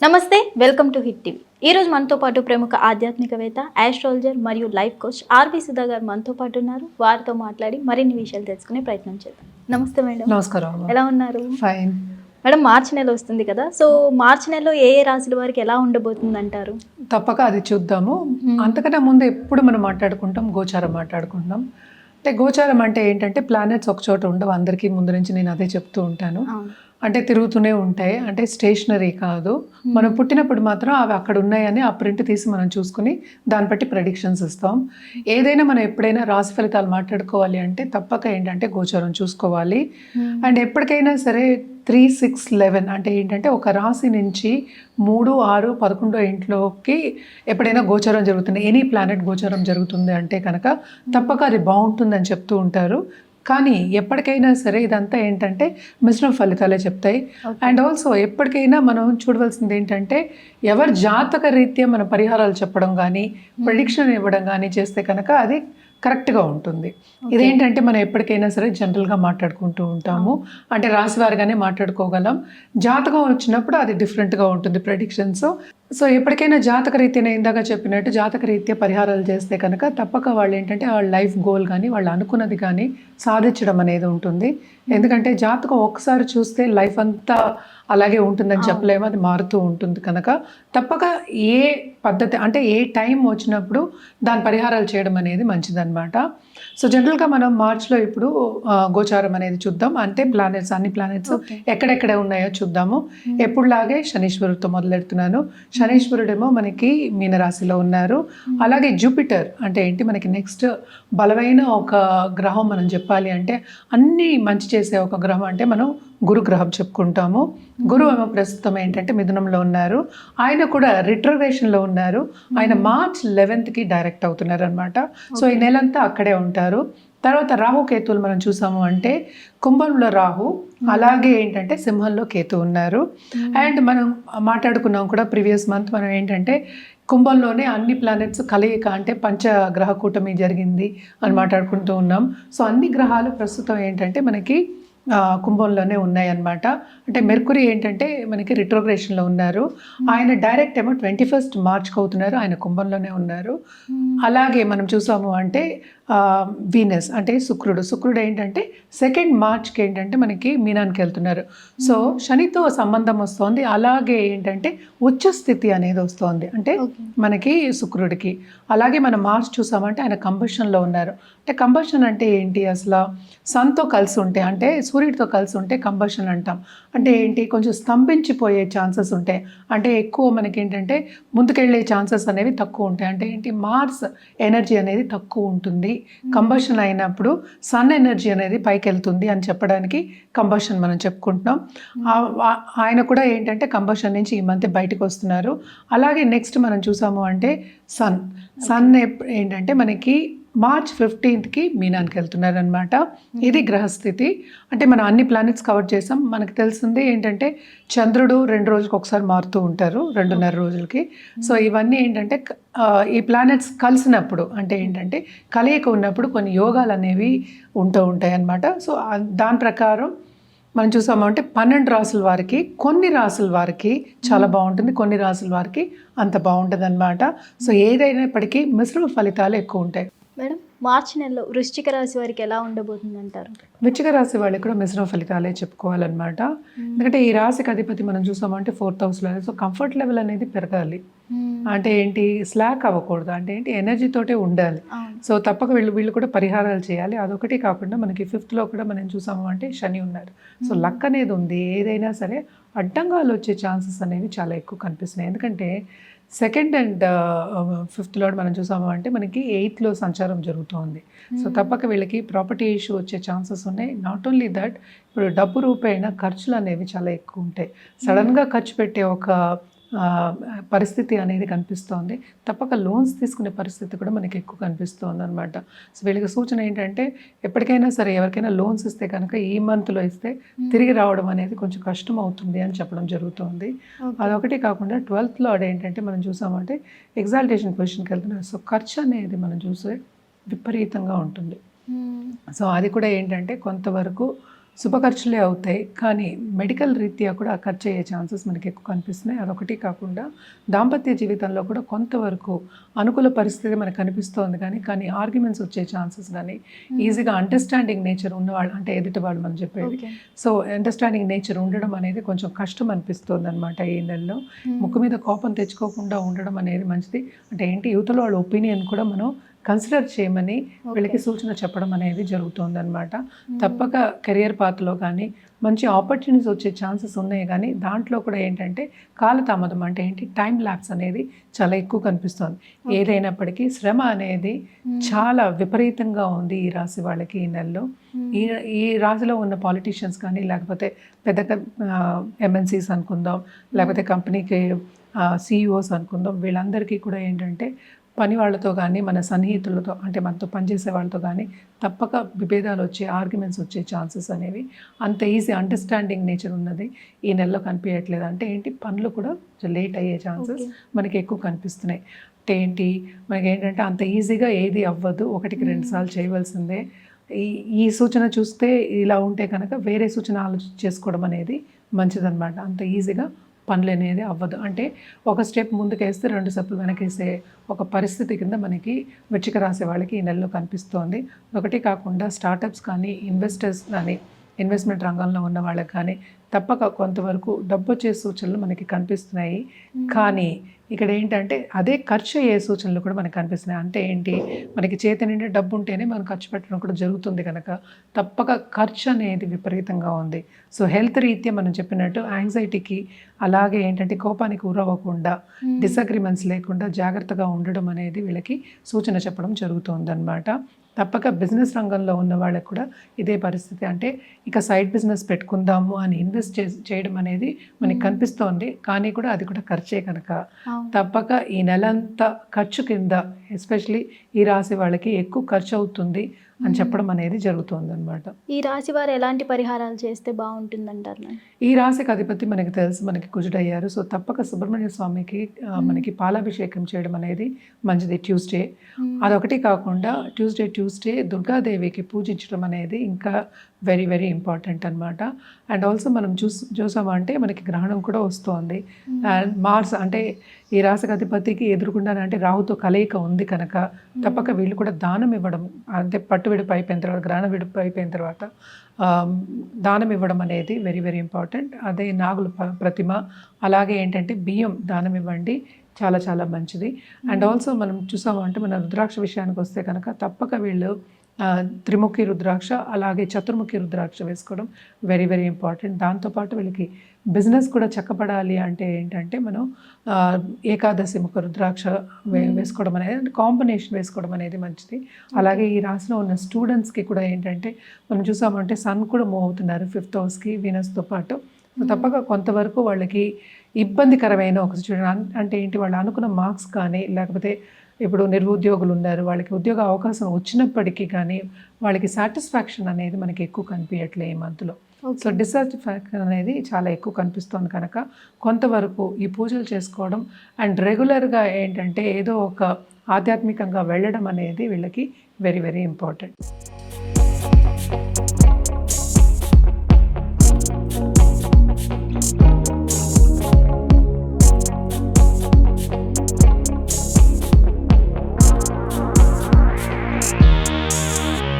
నమస్తే, welcome to hit TV. ఈరోజు మనతో పాటు ప్రముఖ ఆధ్యాత్మికవేత్త, ఆస్ట్రాలజర్ మరియు లైఫ్ కోచ్ ఆర్వి సుధా గారు మనతో పాటు ఉన్నారు. వారితో మాట్లాడి మరిన్ని విషయాలు తెలుసుకునే ప్రయత్నం చేద్దాం. నమస్తే మేడం. నమస్కారం. ఎలా ఉన్నారు? ఫైన్ మేడం, మార్చి నెల వస్తుంది కదా, సో మార్చి నెలలో ఏ ఏ రాశుల వారికి ఎలా ఉండబోతుంది అంటారు? తప్పక అది చూద్దాము. అంతకన్నా ముందు ఎప్పుడు మనం మాట్లాడుకుంటాం, గోచారం మాట్లాడుకుంటాం. అంటే గోచారం అంటే ఏంటంటే ప్లానెట్స్ ఒక చోట ఉండవు. అందరికీ ముందు నుంచి నేను అదే చెప్తూ ఉంటాను. అంటే తిరుగుతూనే ఉంటాయి, అంటే స్టేషనరీ కాదు. మనం పుట్టినప్పుడు మాత్రం అవి అక్కడ ఉన్నాయని ఆ ప్రింట్ తీసి మనం చూసుకుని దాన్ని బట్టి ప్రెడిక్షన్స్ ఇస్తాం. ఏదైనా మనం ఎప్పుడైనా రాశి ఫలితాలు మాట్లాడుకోవాలి అంటే తప్పక ఏంటంటే గోచారం చూసుకోవాలి. అండ్ ఎప్పటికైనా సరే 3, 6, 11 అంటే ఏంటంటే ఒక రాశి నుంచి 3, 6, 11 ఇంట్లోకి ఎప్పుడైనా గోచారం జరుగుతుంది, ఎనీ ప్లానెట్ గోచారం జరుగుతుంది అంటే కనుక తప్పక అది బాగుంటుందని చెప్తూ ఉంటారు. కానీ ఎప్పటికైనా సరే ఇదంతా ఏంటంటే మిశ్రమ ఫలితాలే చెప్తాయి. అండ్ ఆల్సో ఎప్పటికైనా మనం చూడవలసింది ఏంటంటే ఎవరి జాతక రీత్యా మన పరిహారాలు చెప్పడం కానీ ప్రెడిక్షన్ ఇవ్వడం కానీ చేస్తే కనుక అది కరెక్ట్గా ఉంటుంది. ఇదేంటంటే మనం ఎప్పటికైనా సరే జనరల్గా మాట్లాడుకుంటూ ఉంటాము, అంటే రాశి వారిగానే మాట్లాడుకోగలం. జాతకం వచ్చినప్పుడు అది డిఫరెంట్గా ఉంటుంది ప్రెడిక్షన్స్. సో ఎప్పటికైనా జాతక రీత్యా ఇందాక చెప్పినట్టు జాతక రీత్యా పరిహారాలు చేస్తే కనుక తప్పక వాళ్ళు ఏంటంటే వాళ్ళ లైఫ్ గోల్ కానీ వాళ్ళు అనుకున్నది కానీ సాధించడం అనేది ఉంటుంది. ఎందుకంటే జాతకం ఒక్కసారి చూస్తే లైఫ్ అంతా అలాగే ఉంటుందని చెప్పలేము, అది మారుతూ ఉంటుంది. కనుక తప్పక ఏ పద్ధతి అంటే ఏ టైం వచ్చినప్పుడు దాని పరిహారాలు చేయడం అనేది మంచిదన్నమాట. సో జనరల్గా మనం మార్చ్లో ఇప్పుడు గోచారం అనేది చూద్దాం. అంటే ప్లానెట్స్, అన్ని ప్లానెట్స్ ఎక్కడెక్కడ ఉన్నాయో చూద్దాము. ఎప్పుడులాగే శనీశ్వరుడితో మొదలెడుతున్నాను. శనీశ్వరుడేమో మనకి మీనరాశిలో ఉన్నారు. అలాగే జూపిటర్ అంటే ఏంటి, మనకి నెక్స్ట్ బలమైన ఒక గ్రహం మనం చెప్పాలి అంటే అన్నీ మంచి చేసే ఒక గ్రహం అంటే మనం గురు గ్రహం చెప్పుకుంటాము. గురువు ఏమో ప్రస్తుతం ఏంటంటే మిథునంలో ఉన్నారు. ఆయన కూడా రిట్రోగ్రేషన్లో ఉన్నారు. ఆయన మార్చ్ 11th డైరెక్ట్ అవుతున్నారు అనమాట. సో ఈ నెలంతా అక్కడే ఉంటారు. తర్వాత రాహుకేతువులు మనం చూసాము అంటే కుంభంలో రాహు, అలాగే ఏంటంటే సింహంలో కేతు ఉన్నారు. అండ్ మనం మాట్లాడుకున్నాం కూడా ప్రీవియస్ మంత్ మనం ఏంటంటే కుంభంలోనే అన్ని ప్లానెట్స్ కలయిక అంటే పంచగ్రహ కూటమి జరిగింది అని మాట్లాడుకుంటూ ఉన్నాం. సో అన్ని గ్రహాలు ప్రస్తుతం ఏంటంటే మనకి కుంభంలోనే ఉన్నాయన్నమాట. అంటే మెర్కురీ ఏంటంటే మనకి రిట్రోగ్రేషన్లో ఉన్నారు. ఆయన డైరెక్ట్ ఏమో 21st మార్చ్కి అవుతున్నారు, ఆయన కుంభంలోనే ఉన్నారు. అలాగే మనం చూసాము అంటే వీనస్ అంటే శుక్రుడు ఏంటంటే 2nd మార్చ్కి ఏంటంటే మనకి మీనానికి వెళ్తున్నారు. సో శనితో సంబంధం వస్తుంది. అలాగే ఏంటంటే ఉచ్చ స్థితి అనేది వస్తుంది అంటే మనకి శుక్రుడికి. అలాగే మనం మార్చ్ చూసామంటే ఆయన కంబషన్లో ఉన్నారు. అంటే కంబషన్ అంటే ఏంటి, అసలు సన్తో కలిసి ఉంటే అంటే సూర్యుడితో కలిసి ఉంటే కంబషన్ అంటాం. అంటే ఏంటి, కొంచెం స్తంభించిపోయే ఛాన్సెస్ ఉంటాయి. అంటే ఎక్కువ మనకి ఏంటంటే ముందుకెళ్ళే ఛాన్సెస్ అనేవి తక్కువ ఉంటాయి. అంటే ఏంటి, మార్స్ ఎనర్జీ అనేది తక్కువ ఉంటుంది. కంబషన్ అయినప్పుడు సన్ ఎనర్జీ అనేది పైకి వెళ్తుంది అని చెప్పడానికి కంబషన్ మనం చెప్పుకుంటున్నాం. ఆయన కూడా ఏంటంటే కంబషన్ నుంచి ఈ మధ్య బయటకు వస్తున్నారు. అలాగే నెక్స్ట్ మనం చూసాము అంటే సన్ ఏంటంటే మనకి మార్చ్ 15th మీనానికి వెళ్తున్నారు అనమాట. ఇది గ్రహస్థితి. అంటే మనం అన్ని ప్లానెట్స్ కవర్ చేసాం. మనకు తెలిసిందే ఏంటంటే చంద్రుడు 2 రోజులకు ఒకసారి మారుతూ ఉంటారు, 2.5 రోజులకి. సో ఇవన్నీ ఏంటంటే ఈ ప్లానెట్స్ కలిసినప్పుడు అంటే ఏంటంటే కలయిక ఉన్నప్పుడు కొన్ని యోగాలు అనేవి ఉంటూ ఉంటాయి అన్నమాట. సో దాని ప్రకారం మనం చూసామంటే 12 రాసుల వారికి, కొన్ని రాసుల వారికి చాలా బాగుంటుంది, కొన్ని రాసుల వారికి అంత బాగుంటుంది అనమాట. సో ఏదైనప్పటికీ మిశ్రమ ఫలితాలు ఎక్కువ ఉంటాయి. మేడం, మార్చి నెలలో వృశ్చిక రాశి వారికి ఎలా ఉండబోతుంది అంటారు? వృశ్చిక రాశి వాళ్ళకి కూడా మిశ్రమ ఫలితాలే చెప్పుకోవాలన్నమాట. ఎందుకంటే ఈ రాశికి అధిపతి మనం చూసామంటే 4th హౌస్లో. సో కంఫర్ట్ లెవెల్ అనేది పెరగాలి. అంటే ఏంటి, స్లాక్ అవ్వకూడదు, అంటే ఏంటి ఎనర్జీతోటే ఉండాలి. సో తప్పక వీళ్ళు కూడా పరిహారాలు చేయాలి. అదొకటి కాకుండా మనకి 5th కూడా మనం చూసాము అంటే శని ఉన్నారు. సో లక్ అనేది ఉంది. ఏదైనా సరే అడ్డంగాలు వచ్చే ఛాన్సెస్ అనేవి చాలా ఎక్కువ కనిపిస్తున్నాయి. ఎందుకంటే 2nd and 5th మనం చూసాము అంటే మనకి 8th సంచారం జరుగుతోంది. సో తప్పక వీళ్ళకి ప్రాపర్టీ ఇష్యూ వచ్చే ఛాన్సెస్ ఉన్నాయి. నాట్ ఓన్లీ దట్, ఇప్పుడు డబ్బు రూపాయిన ఖర్చులు అనేవి చాలా ఎక్కువ ఉంటాయి. సడన్గా ఖర్చు పెట్టే ఒక పరిస్థితి అనేది కనిపిస్తోంది. తప్పక లోన్స్ తీసుకునే పరిస్థితి కూడా మనకి ఎక్కువ కనిపిస్తుంది అనమాట. సో వీళ్ళకి సూచన ఏంటంటే ఎప్పటికైనా సరే ఎవరికైనా లోన్స్ ఇస్తే కనుక ఈ మంత్లో ఇస్తే తిరిగి రావడం అనేది కొంచెం కష్టం అవుతుంది అని చెప్పడం జరుగుతుంది. అదొకటి కాకుండా 12th ఏంటంటే మనం చూసామంటే ఎగ్జాల్టేషన్ పొజిషన్కి వెళ్తున్నారు. సో ఖర్చు అనేది మనం చూసే విపరీతంగా ఉంటుంది. సో అది కూడా ఏంటంటే కొంతవరకు శుభ ఖర్చులే అవుతాయి, కానీ మెడికల్ రీత్యా కూడా ఖర్చు అయ్యే ఛాన్సెస్ మనకి ఎక్కువ కనిపిస్తున్నాయి. అదొకటి కాకుండా దాంపత్య జీవితంలో కూడా కొంతవరకు అనుకూల పరిస్థితి మనకు కనిపిస్తోంది, కానీ ఆర్గ్యుమెంట్స్ వచ్చే ఛాన్సెస్ కానీ ఈజీగా అండర్స్టాండింగ్ నేచర్ ఉన్నవాళ్ళు అంటే ఎదుటి వాళ్ళు మనం చెప్పేది. సో అండర్స్టాండింగ్ నేచర్ ఉండడం అనేది కొంచెం కష్టం అనిపిస్తుంది అనమాట ఈ నెలలో. ముక్కు మీద కోపం తెచ్చుకోకుండా ఉండడం అనేది మంచిది. అంటే ఏంటి, యువతలో వాళ్ళ ఒపీనియన్ కూడా మనం కన్సిడర్ చేయమని వీళ్ళకి సూచన చెప్పడం అనేది జరుగుతుంది అనమాట. తప్పక కెరియర్ పాత్లో కానీ మంచి ఆపర్చునిటీస్ వచ్చే ఛాన్సెస్ ఉన్నాయి, కానీ దాంట్లో కూడా ఏంటంటే కాలతామదం అంటే ఏంటి, టైం ల్యాప్స్ అనేది చాలా ఎక్కువ కనిపిస్తుంది. ఏదైనప్పటికీ శ్రమ అనేది చాలా విపరీతంగా ఉంది ఈ రాశి వాళ్ళకి ఈ నెలలో. ఈ రాశిలో ఉన్న పాలిటీషియన్స్ కానీ లేకపోతే పెద్ద ఎంఎన్సీస్ అనుకుందాం, లేకపోతే కంపెనీకి సిఇఓస్ అనుకుందాం, వీళ్ళందరికీ కూడా ఏంటంటే పని వాళ్ళతో కానీ మన సన్నిహితులతో అంటే మనతో పనిచేసే వాళ్ళతో కానీ తప్పక విభేదాలు వచ్చే ఆర్గ్యుమెంట్స్ వచ్చే ఛాన్సెస్ అనేవి అంత ఈజీ అండర్స్టాండింగ్ నేచర్ ఉన్నది ఈ నెలలో కనిపించట్లేదు. అంటే ఏంటి, పనులు కూడా లేట్ అయ్యే ఛాన్సెస్ మనకి ఎక్కువ కనిపిస్తున్నాయి. అంటే ఏంటి, మనకి ఏంటంటే అంత ఈజీగా ఏది అవ్వదు, 1-2 సార్లు చేయవలసిందే. ఈ సూచన చూస్తే ఇలా ఉంటే కనుక వేరే సూచన చేసుకోవడం అనేది మంచిదన్నమాట. అంత ఈజీగా పనులు అనేది అవ్వదు. అంటే ఒక స్టెప్ ముందుకేస్తే 2 స్టెప్పులు వెనకేసే ఒక పరిస్థితి కింద మనకి వృశ్చిక రాశి వాళ్ళకి ఈ నెలలో కనిపిస్తోంది. ఒకటి కాకుండా స్టార్టప్స్ కానీ ఇన్వెస్టర్స్ కానీ ఇన్వెస్ట్మెంట్ రంగంలో ఉన్న వాళ్ళకి కానీ తప్పక కొంతవరకు డబ్బు వచ్చే సూచనలు మనకి కనిపిస్తున్నాయి. కానీ ఇక్కడ ఏంటంటే అదే ఖర్చు అయ్యే సూచనలు కూడా మనకు కనిపిస్తున్నాయి. అంటే ఏంటి, మనకి చేతి నిండా డబ్బు ఉంటేనే మనం ఖర్చు పెట్టడం కూడా జరుగుతుంది కనుక తప్పక ఖర్చు అనేది విపరీతంగా ఉంది. సో హెల్త్ రీత్యా మనం చెప్పినట్టు యాంగ్జైటీకి అలాగే ఏంటంటే కోపానికి గురవ్వకుండా డిసగ్రిమెంట్స్ లేకుండా జాగ్రత్తగా ఉండడం అనేది వీళ్ళకి సూచన చెప్పడం జరుగుతుంది అన్నమాట. తప్పక బిజినెస్ రంగంలో ఉన్న వాళ్ళకి కూడా ఇదే పరిస్థితి. అంటే ఇక సైడ్ బిజినెస్ పెట్టుకుందాము అని ఇన్వెస్ట్ చేయడం అనేది మనకి కనిపిస్తోంది, కానీ కూడా అది కూడా ఖర్చే కనుక తప్పక ఈ నెలంతా ఖర్చు కింద ఎస్పెషలీ ఈ రాశి వాళ్ళకి ఎక్కువ ఖర్చు అవుతుంది అని చెప్పడం అనేది జరుగుతుంది అనమాట. ఈ రాశి వారు ఎలాంటి పరిహారాలు చేస్తే బాగుంటుంది అంటారు? ఈ రాశికి అధిపతి మనకి తెలుసు, మనకి కుజుడయ్యారు. సో తప్పక సుబ్రహ్మణ్య స్వామికి మనకి పాలాభిషేకం చేయడం అనేది మంచిది ట్యూస్డే. అదొకటి కాకుండా ట్యూస్డే దుర్గాదేవికి పూజించడం అనేది ఇంకా వెరీ వెరీ ఇంపార్టెంట్ అనమాట. అండ్ ఆల్సో మనం చూసామంటే మనకి గ్రహణం కూడా వస్తుంది. అండ్ మార్స్ అంటే ఈ రాశికి అధిపతికి ఎదురుకుండానంటే రాహుతో కలయిక ఉంది కనుక తప్పక వీళ్ళు కూడా దానం ఇవ్వడం, అంటే పట్టు విడుపు అయిపోయిన తర్వాత గ్రహణ విడుపు అయిపోయిన తర్వాత దానం ఇవ్వడం అనేది వెరీ వెరీ ఇంపార్టెంట్. అదే నాగుల ప్రతిమ అలాగే ఏంటంటే బియ్యం దానం ఇవ్వండి, చాలా చాలా మంచిది. అండ్ ఆల్సో మనం చూసామంటే మన రుద్రాక్ష విషయానికి వస్తే కనుక తప్పక వీళ్ళు త్రిముఖి రుద్రాక్ష అలాగే చతుర్ముఖి రుద్రాక్ష వేసుకోవడం వెరీ వెరీ ఇంపార్టెంట్. దాంతోపాటు వీళ్ళకి బిజినెస్ కూడా చక్కబడాలి అంటే ఏంటంటే మనం ఏకాదశి ముఖ రుద్రాక్ష వేసుకోవడం అనేది కాంబినేషన్ వేసుకోవడం అనేది మంచిది. అలాగే ఈ రాశిలో ఉన్న స్టూడెంట్స్కి కూడా ఏంటంటే మనం చూసామంటే సన్ కూడా మూవ్ అవుతున్నారు 5th హౌస్కి వీనస్తో పాటు. తప్పక కొంతవరకు వాళ్ళకి ఇబ్బందికరమైన ఒక సిచ్యువేషన్ అంటే ఏంటి, వాళ్ళు అనుకున్న మార్క్స్ కానీ లేకపోతే ఇప్పుడు నిరుద్యోగులు ఉన్నారు, వాళ్ళకి ఉద్యోగ అవకాశం వచ్చినప్పటికీ కానీ వాళ్ళకి సాటిస్ఫాక్షన్ అనేది మనకి ఎక్కువ కనిపించట్లే ఈ మంత్లో. సో డిస్సాటిస్ఫాక్షన్ అనేది చాలా ఎక్కువ కనిపిస్తుంది కనుక కొంతవరకు ఈ పూజలు చేసుకోవడం అండ్ రెగ్యులర్గా ఏంటంటే ఏదో ఒక ఆధ్యాత్మికంగా వెళ్ళడం అనేది వీళ్ళకి వెరీ వెరీ ఇంపార్టెంట్.